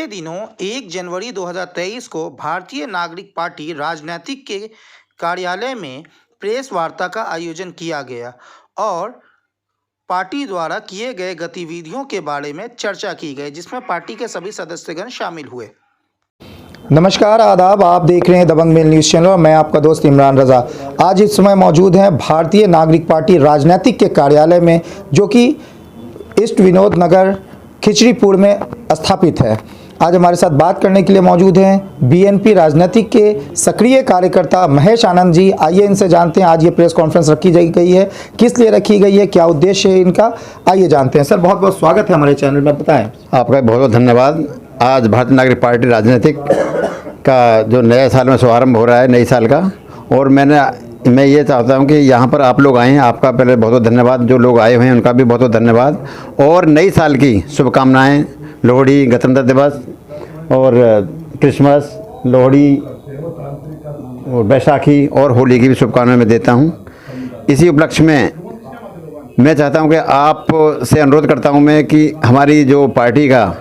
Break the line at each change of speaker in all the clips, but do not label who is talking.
दिनों 1 जनवरी 2023 को भारतीय नागरिक पार्टी राजनीतिक के कार्यालय में प्रेस वार्ता का आयोजन किया गया और पार्टी द्वारा किए गए गतिविधियों के बारे में चर्चा की गई, जिसमें पार्टी के सभी सदस्यगण शामिल हुए।
नमस्कार, आदाब। आप देख रहे हैं दबंग मेल न्यूज़ चैनल और मैं आपका दोस्त इमरान रज़ा। आज इस समय मौजूद हैं भारतीय नागरिक पार्टी राजनीतिक के कार्यालय में, जो कि ईस्ट विनोद नगर खिचड़ीपुर में स्थापित है। आज हमारे साथ बात करने के लिए मौजूद हैं बीएनपी राजनीतिक के सक्रिय कार्यकर्ता महेश आनंद जी। आइए इनसे जानते हैं आज ये प्रेस कॉन्फ्रेंस रखी गई है, किस लिए रखी गई है, क्या उद्देश्य है इनका, आइए जानते हैं। सर, बहुत बहुत स्वागत है हमारे चैनल में, बताएं।
आपका बहुत बहुत धन्यवाद। आज भारतीय नागरिक पार्टी राजनीतिक का जो नया साल में शुभारंभ हो रहा है, नई साल का, और मैं ये चाहता हूँ कि यहाँ पर आप लोग आए हैं, आपका पहले बहुत बहुत धन्यवाद। जो लोग आए हुए हैं उनका भी बहुत बहुत धन्यवाद, और नई साल की शुभकामनाएं। लोहड़ी, गणतंत्र दिवस और क्रिसमस, लोहड़ी और बैसाखी और होली की भी शुभकामनाएं मैं देता हूँ। इसी उपलक्ष्य में मैं चाहता हूँ कि आप से अनुरोध करता हूँ मैं कि हमारी जो पार्टी का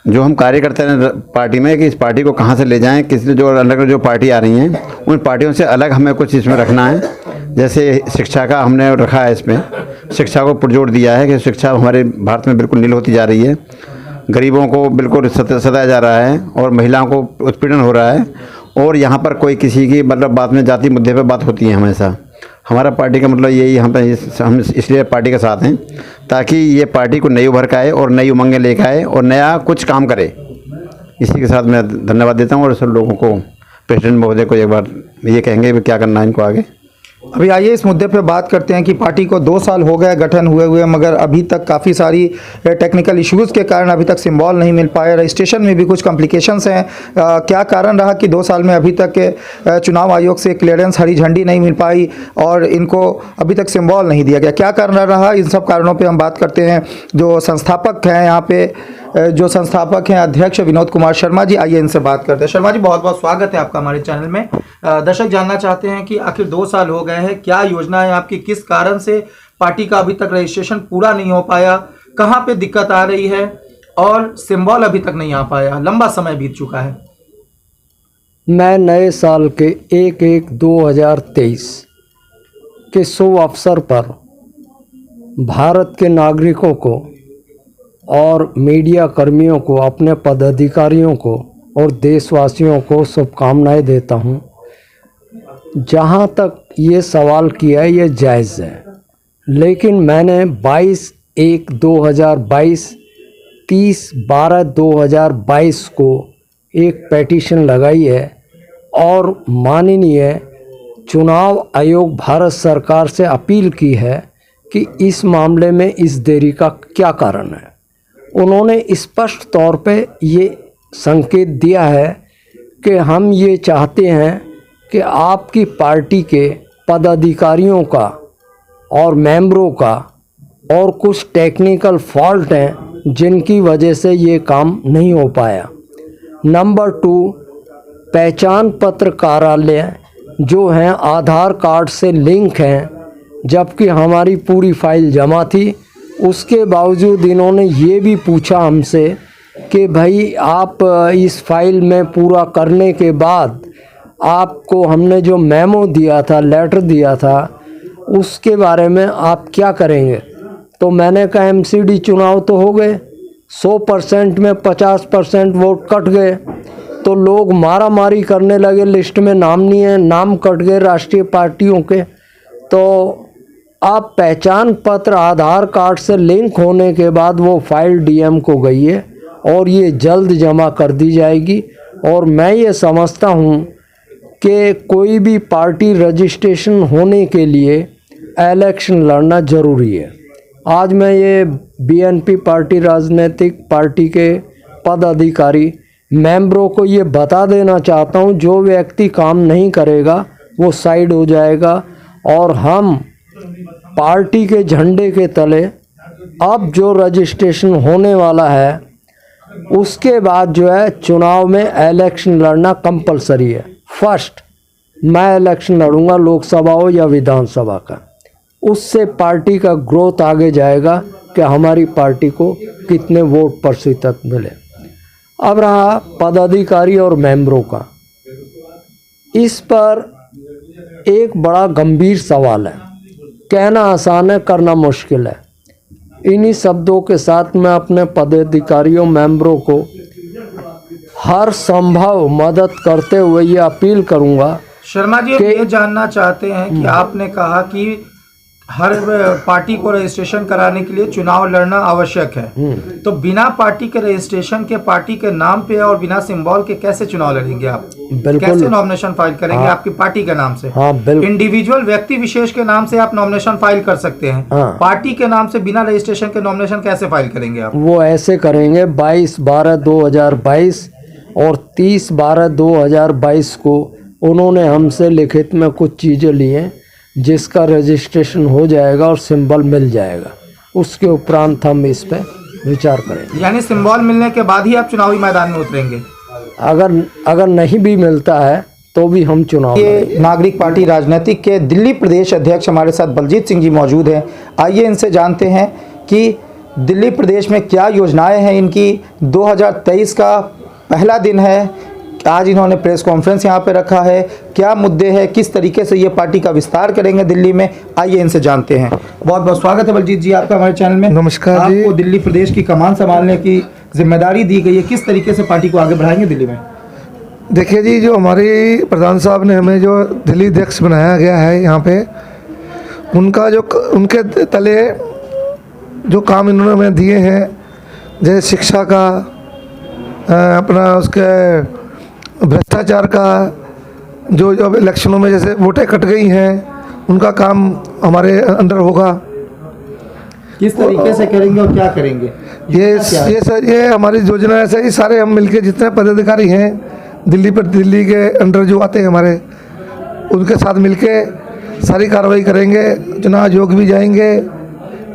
जो हम कार्य करते हैं पार्टी में, कि इस पार्टी को कहाँ से ले जाएं, किस जो अलग जो पार्टी आ रही हैं उन पार्टियों से अलग हमें कुछ इसमें रखना है। जैसे शिक्षा का हमने रखा है, इसमें शिक्षा को पुरजोर दिया है कि शिक्षा हमारे भारत में बिल्कुल नील होती जा रही है, गरीबों को बिल्कुल सताया जा रहा है और महिलाओं को उत्पीड़न हो रहा है, और यहाँ पर कोई किसी की मतलब बात में जाति मुद्दे पर बात होती है हमेशा। हमारा पार्टी का मतलब यही, हम इसलिए पार्टी के साथ हैं ताकि ये पार्टी को नई उभर के आए और नई उमंगें लेकर आए और नया कुछ काम करे। इसी के साथ मैं धन्यवाद देता हूँ और सब लोगों को, प्रेसिडेंट महोदय को एक बार ये कहेंगे क्या करना है इनको आगे।
अभी आइए इस मुद्दे पे बात करते हैं कि पार्टी को 2 साल हो गए गठन हुए, मगर अभी तक काफ़ी सारी टेक्निकल इश्यूज़ के कारण अभी तक सिंबल नहीं मिल पाए। रजिस्ट्रेशन में भी कुछ कॉम्प्लिकेशंस हैं। क्या कारण रहा कि 2 साल में अभी तक के चुनाव आयोग से क्लियरेंस, हरी झंडी नहीं मिल पाई और इनको अभी तक सिंबल नहीं दिया गया? क्या कारण रहा? इन सब कारणों पर हम बात करते हैं। जो संस्थापक हैं यहाँ पे, जो संस्थापक हैं अध्यक्ष विनोद कुमार शर्मा जी, आइए इनसे बात करते हैं। शर्मा जी, बहुत बहुत स्वागत है आपका हमारे चैनल में। दर्शक जानना चाहते हैं कि आखिर 2 साल हो गए हैं, क्या योजना है आपकी, किस कारण से पार्टी का अभी तक रजिस्ट्रेशन पूरा नहीं हो पाया, कहां पे दिक्कत आ रही है और सिंबल अभी तक नहीं आ पाया, लंबा समय बीत चुका है।
मैं नए साल के 1/1/2023 के शुभ अवसर पर भारत के नागरिकों को और मीडिया कर्मियों को, अपने पदाधिकारियों को और देशवासियों को शुभकामनाएं देता हूं। जहां तक ये सवाल किया है ये जायज़ है, लेकिन मैंने 22/1/2022 30/12/2022 को एक पेटिशन लगाई है और माननीय चुनाव आयोग भारत सरकार से अपील की है कि इस मामले में इस देरी का क्या कारण है। उन्होंने स्पष्ट तौर पे ये संकेत दिया है कि हम ये चाहते हैं कि आपकी पार्टी के पदाधिकारियों का और मेंबरों का और कुछ टेक्निकल फॉल्ट हैं जिनकी वजह से ये काम नहीं हो पाया। नंबर 2, पहचान पत्र कार्यालय जो हैं आधार कार्ड से लिंक हैं, जबकि हमारी पूरी फाइल जमा थी। उसके बावजूद इन्होंने ये भी पूछा हमसे कि भाई आप इस फाइल में पूरा करने के बाद आपको हमने जो मेमो दिया था, लेटर दिया था, उसके बारे में आप क्या करेंगे। तो मैंने कहा एमसीडी चुनाव तो हो गए, 100% में 50% वोट कट गए, तो लोग मारा मारी करने लगे, लिस्ट में नाम नहीं है, नाम कट गए राष्ट्रीय पार्टियों के। तो आप पहचान पत्र आधार कार्ड से लिंक होने के बाद वो फाइल डीएम को गई है और ये जल्द जमा कर दी जाएगी। और मैं ये समझता हूँ कि कोई भी पार्टी रजिस्ट्रेशन होने के लिए इलेक्शन लड़ना ज़रूरी है। आज मैं ये बीएनपी पार्टी राजनीतिक पार्टी के पदाधिकारी मेंबरों को ये बता देना चाहता हूँ, जो व्यक्ति काम नहीं करेगा वो साइड हो जाएगा और हम पार्टी के झंडे के तले अब जो रजिस्ट्रेशन होने वाला है उसके बाद जो है चुनाव में इलेक्शन लड़ना कंपलसरी है। फर्स्ट मैं इलेक्शन लड़ूंगा, लोकसभा हो या विधानसभा का, उससे पार्टी का ग्रोथ आगे जाएगा कि हमारी पार्टी को कितने वोट प्रतिशत मिले। अब रहा पदाधिकारी और मेंबरों का, इस पर एक बड़ा गंभीर सवाल है। कहना आसान है, करना मुश्किल है। इन्हीं शब्दों के साथ मैं अपने पदाधिकारियों मेंबरों को हर संभव मदद करते हुए ये अपील करूंगा।
शर्मा जी, हम ये जानना चाहते हैं कि आपने कहा कि हर पार्टी को रजिस्ट्रेशन कराने के लिए चुनाव लड़ना आवश्यक है, तो बिना पार्टी के रजिस्ट्रेशन के, पार्टी के नाम पे और बिना सिंबल के कैसे चुनाव लड़ेंगे आप?
बिल्कुल।
कैसे नॉमिनेशन फाइल करेंगे? आपकी पार्टी के नाम से?
हाँ, बिल्कुल।
इंडिविजुअल व्यक्ति विशेष के नाम से आप नॉमिनेशन फाइल कर सकते हैं,
हाँ।
पार्टी के नाम से बिना रजिस्ट्रेशन के नॉमिनेशन कैसे फाइल करेंगे आप?
वो ऐसे करेंगे, 22/12/2022 और 30/12/2022 को उन्होंने हमसे लिखित में कुछ चीज़ें ली हैं, जिसका रजिस्ट्रेशन हो जाएगा और सिंबल मिल जाएगा। उसके उपरांत हम इस पे विचार करेंगे।
यानी सिंबल मिलने के बाद ही आप चुनावी मैदान में उतरेंगे?
अगर नहीं भी मिलता है तो भी हम चुनाव
ये नागरिक पार्टी राजनीतिक के दिल्ली प्रदेश अध्यक्ष हमारे साथ बलजीत सिंह जी मौजूद हैं। आइए इनसे जानते हैं कि दिल्ली प्रदेश में क्या योजनाएं हैं इनकी। 2023 का पहला दिन है, आज इन्होंने प्रेस कॉन्फ्रेंस यहाँ पे रखा है। क्या मुद्दे हैं, किस तरीके से ये पार्टी का विस्तार करेंगे दिल्ली में, आइए इनसे जानते हैं। बहुत बहुत स्वागत है बलजीत जी आपका हमारे चैनल में।
नमस्कार जी।
आपको दिल्ली प्रदेश की कमान संभालने की जिम्मेदारी दी गई है, किस तरीके से पार्टी को आगे बढ़ाएंगे दिल्ली में?
देखिए जी, जो हमारी प्रधान साहब ने हमें जो दिल्ली अध्यक्ष बनाया गया है यहाँ पे, उनका जो उनके तले जो काम इन्होंने हमें दिए हैं, जैसे शिक्षा का, अपना उसके भ्रष्टाचार का, जो अब इलेक्शनों में जैसे वोटें कट गई हैं, उनका काम हमारे अंडर होगा।
किस तरीके से करेंगे और क्या करेंगे?
ये हमारी योजना ऐसा ही, सारे हम मिलके जितने पदाधिकारी हैं दिल्ली के अंडर जो आते हैं हमारे, उनके साथ मिलके सारी कार्रवाई करेंगे। चुनाव आयोग भी जाएंगे,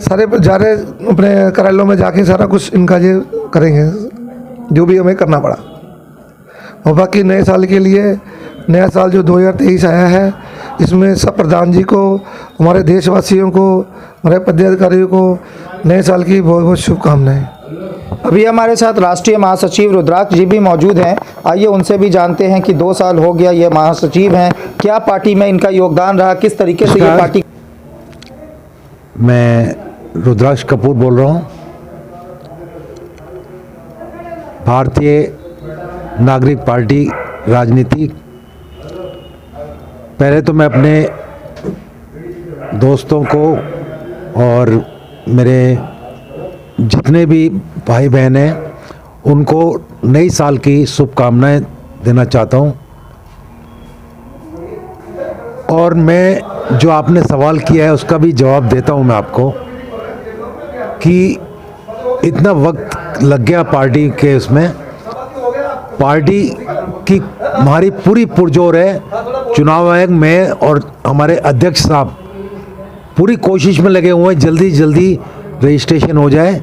सारे अपने कार्यालयों में जाके सारा कुछ इनका ये करेंगे जो भी हमें करना पड़ा। और बाकी नए साल के लिए, नया साल जो 2023 आया है, इसमें सब प्रधान जी को, हमारे देशवासियों को, हमारे पदाधिकारियों को नए साल की बहुत बहुत शुभकामनाएं।
अभी हमारे साथ राष्ट्रीय महासचिव रुद्राक्ष जी भी मौजूद हैं। आइए उनसे भी जानते हैं कि 2 साल हो गया ये महासचिव हैं, क्या पार्टी में इनका योगदान रहा, किस तरीके से ये पार्टी।
मैं रुद्राक्ष कपूर बोल रहा हूँ, भारतीय नागरिक पार्टी राजनीति। पहले तो मैं अपने दोस्तों को और मेरे जितने भी भाई बहन हैं उनको नई साल की शुभकामनाएं देना चाहता हूं। और मैं जो आपने सवाल किया है उसका भी जवाब देता हूं मैं आपको, कि इतना वक्त लग गया पार्टी के उसमें। पार्टी की हमारी पूरी पुरजोर है, चुनाव आयोग में और हमारे अध्यक्ष साहब पूरी कोशिश में लगे हुए हैं जल्दी जल्दी रजिस्ट्रेशन हो जाए,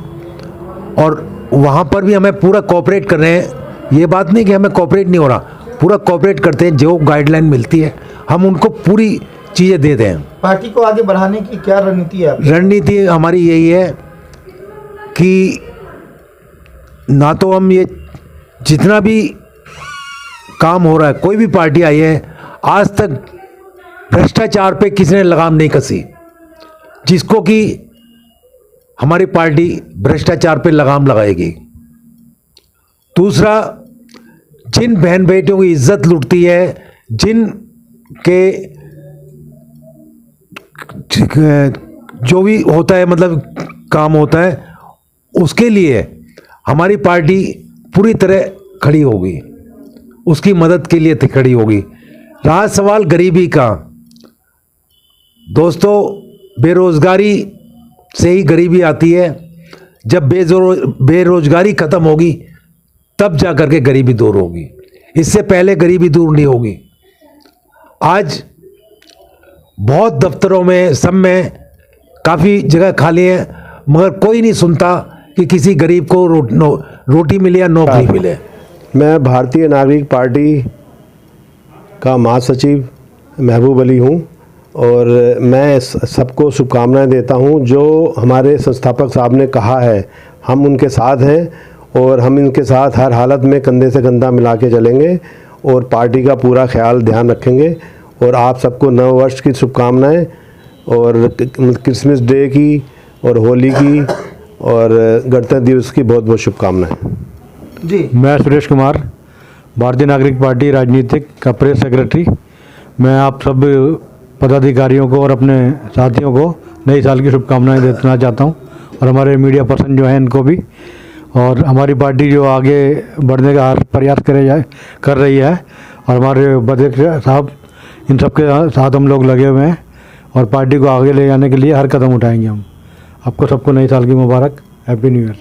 और वहाँ पर भी हमें पूरा कोऑपरेट कर रहे हैं। ये बात नहीं कि हमें कोऑपरेट नहीं हो रहा, पूरा कोऑपरेट करते हैं। जो गाइडलाइन मिलती है हम उनको पूरी चीज़ें देते हैं।
पार्टी को आगे बढ़ाने की क्या रणनीति है?
रणनीति हमारी यही है कि ना तो हम ये जितना भी काम हो रहा है, कोई भी पार्टी आई है, आज तक भ्रष्टाचार पे किसी ने लगाम नहीं कसी, जिसको कि हमारी पार्टी भ्रष्टाचार पे लगाम लगाएगी। दूसरा, जिन बहन बेटियों की इज्जत लुटती है, जिन के जो भी होता है मतलब काम होता है, उसके लिए हमारी पार्टी पूरी तरह खड़ी होगी, उसकी मदद के लिए खड़ी होगी। रहा सवाल गरीबी का, दोस्तों बेरोज़गारी से ही गरीबी आती है। जब बेरोज़गारी ख़त्म होगी तब जा कर के गरीबी दूर होगी, इससे पहले गरीबी दूर नहीं होगी। आज बहुत दफ्तरों में, सब में काफ़ी जगह खाली है, मगर कोई नहीं सुनता कि किसी गरीब को रोटी मिले या नौकरी मिले।
मैं भारतीय नागरिक पार्टी का महासचिव महबूब अली हूं, और मैं सबको शुभकामनाएं देता हूं। जो हमारे संस्थापक साहब ने कहा है, हम उनके साथ हैं, और हम इनके साथ हर हालत में कंधे से कंधा मिला के चलेंगे और पार्टी का पूरा ख्याल ध्यान रखेंगे। और आप सबको नव वर्ष की शुभकामनाएं और क्रिसमस डे की और होली की और गणतंत्र दिवस की बहुत बहुत शुभकामनाएं।
जी
मैं सुरेश कुमार, भारतीय नागरिक पार्टी राजनीतिक का प्रेस सेक्रेटरी। मैं आप सब पदाधिकारियों को और अपने साथियों को नई साल की शुभकामनाएं देना चाहता हूं, और हमारे मीडिया पर्सन जो हैं इनको भी। और हमारी पार्टी जो आगे बढ़ने का हर प्रयास कर रही है, और हमारे अध्यक्ष साहब इन सब के साथ हम लोग लगे हुए हैं, और पार्टी को आगे ले जाने के लिए हर कदम उठाएंगे हम। आपको सबको नई साल की मुबारक, हैप्पी न्यू ईयर।